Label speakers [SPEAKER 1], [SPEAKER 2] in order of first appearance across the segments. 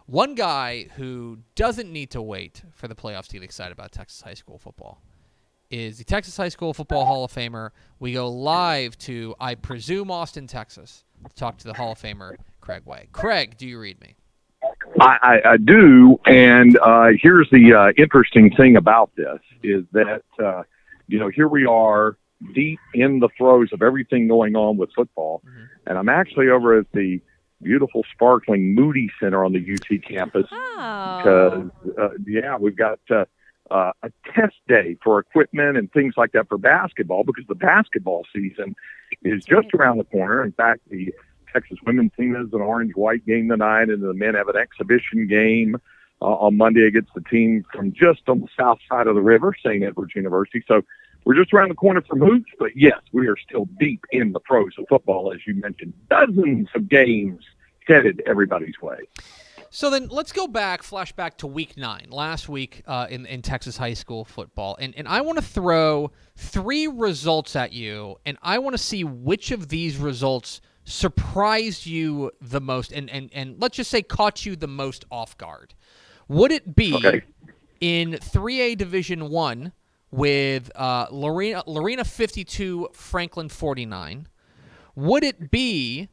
[SPEAKER 1] One guy who doesn't need to wait for the playoffs to get excited about Texas high school football is the Texas High School Football Hall of Famer. We go live to, I presume, Austin, Texas, to talk to the Hall of Famer, Craig Way. Craig, do you read me?
[SPEAKER 2] I do, and here's the interesting thing about this is that, here we are deep in the throes of everything going on with football, and I'm actually over at the beautiful, sparkling Moody Center on the UT campus because, we've got a test day for equipment and things like that for basketball because the basketball season is just around the corner. In fact, the Texas women's team has an orange-white game tonight, and the men have an exhibition game on Monday against the team from just on the south side of the river, St. Edward's University. So we're just around the corner from hoops, but yes, we are still deep in the throes of football, as you mentioned. Dozens of games headed everybody's way.
[SPEAKER 1] So then let's go back, flash back to week 9, last week in Texas high school football. And I want to throw 3 results at you, and I want to see which of these results surprised you the most and let's just say caught you the most off guard. Would it be in 3A Division 1 with Lorena 52, Franklin 49? Would it be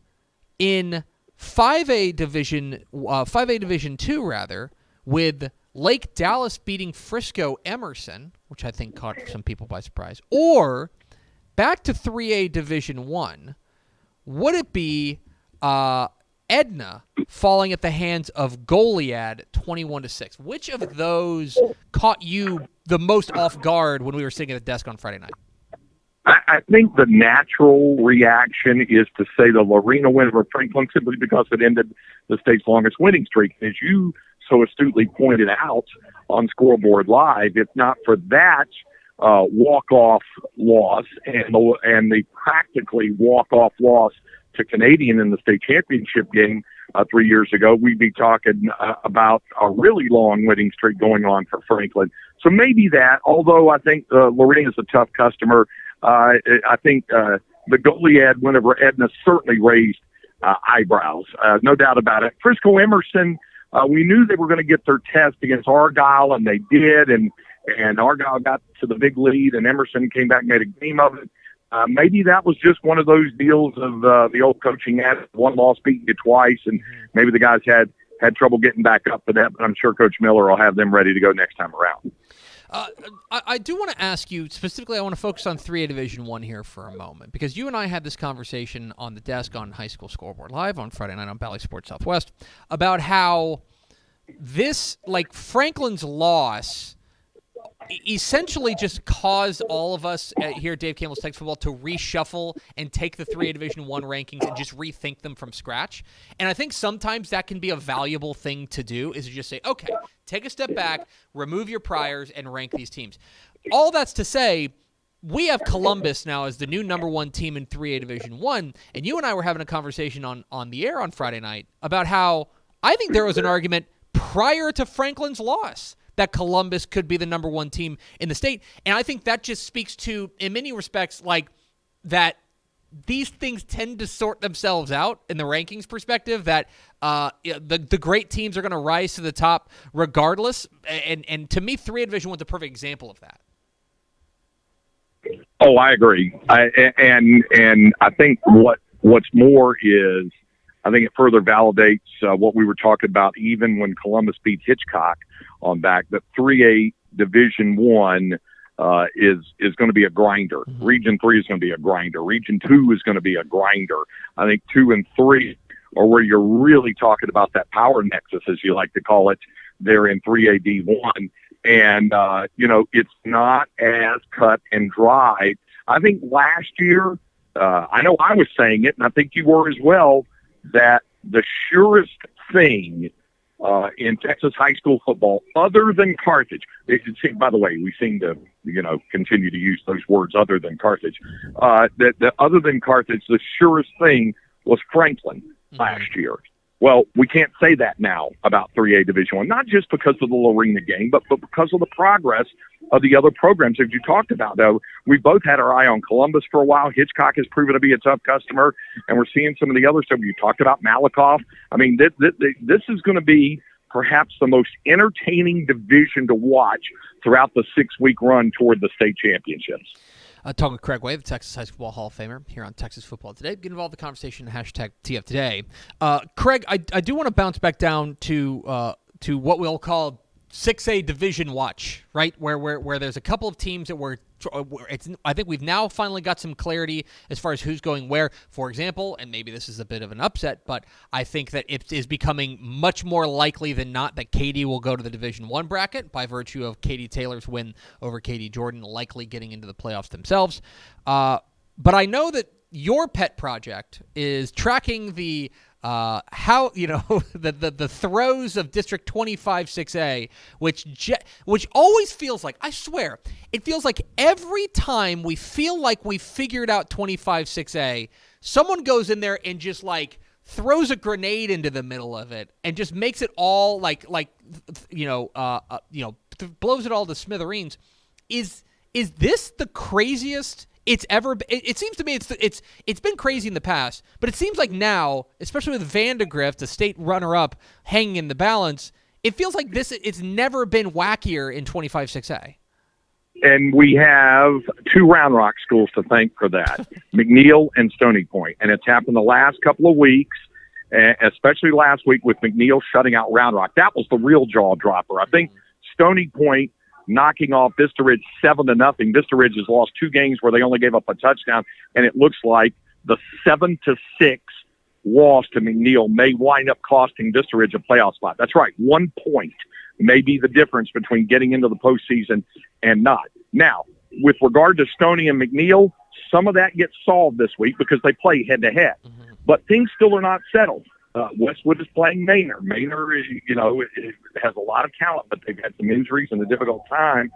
[SPEAKER 1] in 5A Division 2 rather, with Lake Dallas beating Frisco Emerson, which I think caught some people by surprise, or back to 3A Division 1, would it be Edna falling at the hands of Goliad 21-6? Which of those caught you the most off guard when we were sitting at the desk on Friday night?
[SPEAKER 2] I think the natural reaction is to say the Lorena win over Franklin simply because it ended the state's longest winning streak. As you so astutely pointed out on Scoreboard Live, if not for that walk-off loss and the practically walk-off loss to Canadian in the state championship game 3 years ago, we'd be talking about a really long winning streak going on for Franklin. So maybe that, although I think Lorena's a tough customer, I think the Goliad win over Edna certainly raised eyebrows, no doubt about it. Frisco Emerson, we knew they were going to get their test against Argyle, and they did, and Argyle got to the big lead, and Emerson came back and made a game of it. Maybe that was just one of those deals of the old coaching ad, one loss beating you twice, and maybe the guys had trouble getting back up for that, but I'm sure Coach Miller will have them ready to go next time around.
[SPEAKER 1] I do want to ask you, specifically, I want to focus on 3A Division 1 here for a moment, because you and I had this conversation on the desk on High School Scoreboard Live on Friday night on Bally Sports Southwest about how this, like Franklin's loss, essentially just caused all of us here at Dave Campbell's Texas Football to reshuffle and take the 3A Division 1 rankings and just rethink them from scratch. And I think sometimes that can be a valuable thing to do, is to just say, okay, take a step back, remove your priors, and rank these teams. All that's to say, we have Columbus now as the new number 1 team in 3A Division 1, and you and I were having a conversation on the air on Friday night about how I think there was an argument prior to Franklin's loss that Columbus could be the number 1 team in the state. And I think that just speaks to, in many respects, like that these things tend to sort themselves out in the rankings perspective, that the great teams are going to rise to the top regardless. And to me, 3A Division 1 is a perfect example of that.
[SPEAKER 2] Oh, I agree. And I think what's more is, I think it further validates what we were talking about even when Columbus beat Hitchcock on back, that 3A Division 1 is going to be a grinder. Mm-hmm. Region 3 is going to be a grinder. Region 2 is going to be a grinder. I think 2 and 3 are where you're really talking about that power nexus, as you like to call it, there in 3A D1. And, it's not as cut and dry. I think last year, I know I was saying it, and I think you were as well, that the surest thing in Texas high school football, other than Carthage, by the way, we seem to, continue to use those words, other than Carthage, that other than Carthage, the surest thing was Franklin last year. Well, we can't say that now about 3A Division 1, not just because of the Lorena game, but because of the progress of the other programs that you talked about. Though we both had our eye on Columbus for a while. Hitchcock has proven to be a tough customer, and we're seeing some of the other stuff. You talked about Malakoff. I mean, this is going to be perhaps the most entertaining division to watch throughout the 6-week run toward the state championships.
[SPEAKER 1] Talking with Craig Way, the Texas High School Hall of Famer, here on Texas Football Today. Get involved in the conversation, hashtag TF Today. Craig, I do want to bounce back down to what we'll call 6A Division Watch, right? Where there's a couple of teams that I think we've now finally got some clarity as far as who's going where. For example, and maybe this is a bit of an upset, but I think that it is becoming much more likely than not that Katy will go to the Division I bracket by virtue of Katy Taylor's win over Katy Jordan, likely getting into the playoffs themselves. But I know that your pet project is tracking the the throes of District 25 6A, which always feels like, I swear, it feels like every time we feel like we figured out 25 6A, someone goes in there and just like throws a grenade into the middle of it and just makes it all blows it all to smithereens. Is this the craziest it's ever been? It seems to me it's been crazy in the past, but it seems like now, especially with Vandegrift, the state runner-up, hanging in the balance, it feels like it's never been wackier in 25 6A.
[SPEAKER 2] And we have 2 Round Rock schools to thank for that, McNeil and Stony Point. And it's happened the last couple of weeks, especially last week with McNeil shutting out Round Rock. That was the real jaw dropper. I think Stony Point knocking off Vista Ridge 7-0. Vista Ridge has lost 2 games where they only gave up a touchdown, and it looks like the 7-6 loss to McNeil may wind up costing Vista Ridge a playoff spot. That's right, 1 point may be the difference between getting into the postseason and not. Now, with regard to Stony and McNeil, some of that gets solved this week because they play head-to-head. Mm-hmm. But things still are not settled. Westwood is playing Manor. Manor is, it has a lot of talent, but they've had some injuries and a difficult time.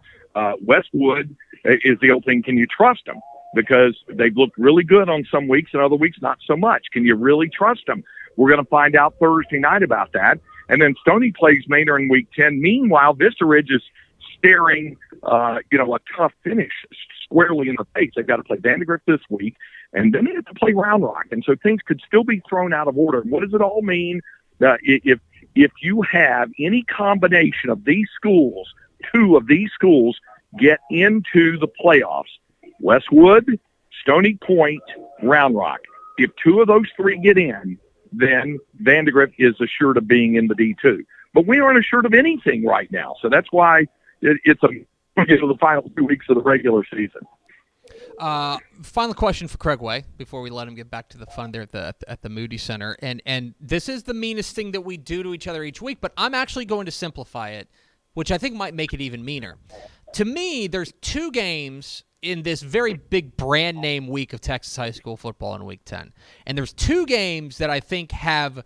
[SPEAKER 2] Westwood is the old thing. Can you trust them? Because they've looked really good on some weeks and other weeks not so much. Can you really trust them? We're going to find out Thursday night about that. And then Stony plays Manor in week 10. Meanwhile, Vista Ridge is staring, a tough finish squarely in the face. They've got to play Vandegrift this week, and then they have to play Round Rock. And so things could still be thrown out of order. What does it all mean? If you have any combination of these schools, 2 of these schools get into the playoffs, Westwood, Stony Point, Round Rock. If 2 of those 3 get in, then Vandegrift is assured of being in the D2. But we aren't assured of anything right now. So that's why it's the final 2 weeks of the regular season.
[SPEAKER 1] Final question for Craig Way before we let him get back to the fun there at the Moody Center. And this is the meanest thing that we do to each other each week, but I'm actually going to simplify it, which I think might make it even meaner. To me, there's 2 games in this very big brand name week of Texas high school football in week 10. And there's 2 games that I think have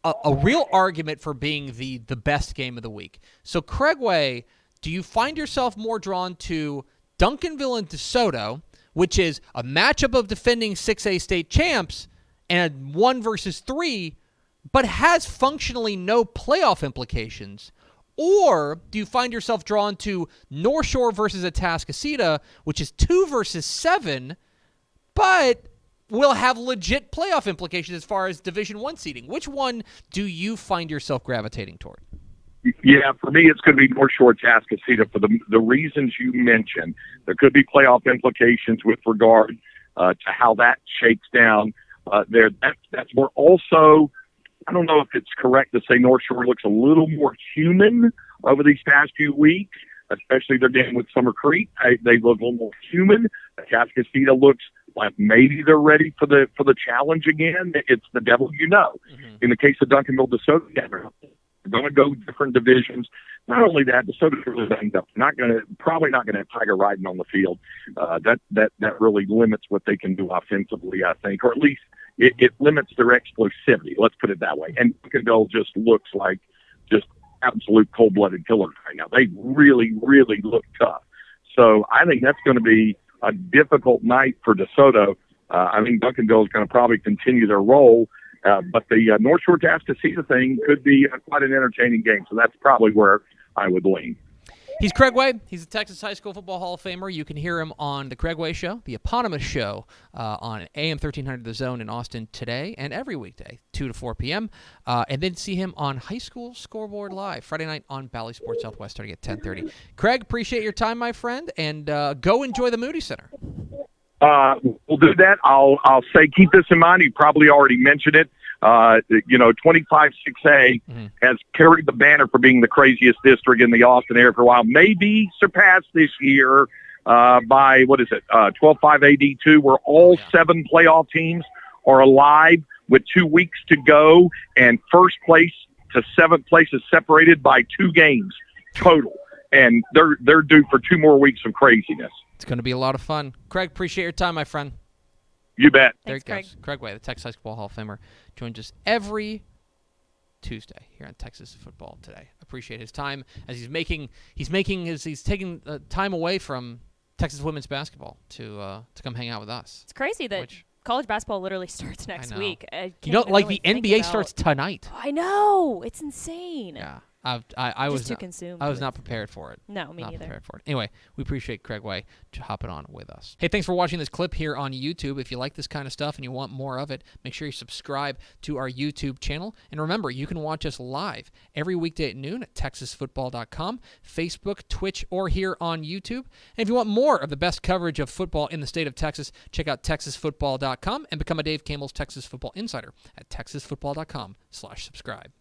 [SPEAKER 1] a real argument for being the best game of the week. So Craig Way, do you find yourself more drawn to Duncanville and DeSoto, which is a matchup of defending 6A state champs and 1 versus 3, but has functionally no playoff implications? Or do you find yourself drawn to North Shore versus Atascocita, which is 2 versus 7, but will have legit playoff implications as far as Division I seeding? Which one do you find yourself gravitating toward?
[SPEAKER 2] Yeah, for me, it's going to be North Shore Atascocita for the reasons you mentioned. There could be playoff implications with regard to how that shakes down there. That's where also, I don't know if it's correct to say North Shore looks a little more human over these past few weeks, especially their game with Summer Creek. They look a little more human. Atascocita looks like maybe they're ready for the challenge again. It's the devil you know. Mm-hmm. In the case of Duncanville, DeSoto, they're going to go different divisions. Not only that, DeSoto's really banged up. Probably not going to have Tiger riding on the field. That really limits what they can do offensively, I think, or at least it limits their explosivity. Let's put it that way. And Duncanville just looks like just absolute cold-blooded killers right now. They really, really look tough. So I think that's going to be a difficult night for DeSoto. I think Duncanville is going to probably continue their role. But the North Shore Atascocita thing could be quite an entertaining game. So that's probably where I would lean.
[SPEAKER 1] He's Craig Way. He's a Texas High School Football Hall of Famer. You can hear him on The Craig Way Show, the eponymous show on AM 1300 The Zone in Austin today and every weekday, 2 to 4 p.m. And then see him on High School Scoreboard Live, Friday night on Bally Sports Southwest starting at 10:30. Craig, appreciate your time, my friend, and go enjoy the Moody Center.
[SPEAKER 2] We'll do that. I'll say keep this in mind. You probably already mentioned it. 25-6A has carried the banner for being the craziest district in the Austin area for a while. Maybe surpassed this year by, 12-5 AD2, where all 7 playoff teams are alive with 2 weeks to go, and first place to 7th place is separated by 2 games total. And they're due for 2 more weeks of craziness.
[SPEAKER 1] It's going to be a lot of fun. Craig, appreciate your time, my friend.
[SPEAKER 2] You bet.
[SPEAKER 1] There it goes. Craig Way, the Texas High School Football Hall of Famer, joins us every Tuesday here on Texas Football Today. Appreciate his time as he's taking time away from Texas women's basketball to come hang out with us.
[SPEAKER 3] It's crazy that college basketball literally starts next week.
[SPEAKER 1] The NBA starts tonight.
[SPEAKER 3] I know. It's insane.
[SPEAKER 1] Yeah. I was
[SPEAKER 3] too consumed.
[SPEAKER 1] I was not prepared for it.
[SPEAKER 3] No, me neither.
[SPEAKER 1] Prepared for it. Anyway, we appreciate Craig Way hopping on with us. Hey, thanks for watching this clip here on YouTube. If you like this kind of stuff and you want more of it, make sure you subscribe to our YouTube channel. And remember, you can watch us live every weekday at noon at TexasFootball.com, Facebook, Twitch, or here on YouTube. And if you want more of the best coverage of football in the state of Texas, check out TexasFootball.com and become a Dave Campbell's Texas Football Insider at TexasFootball.com/subscribe.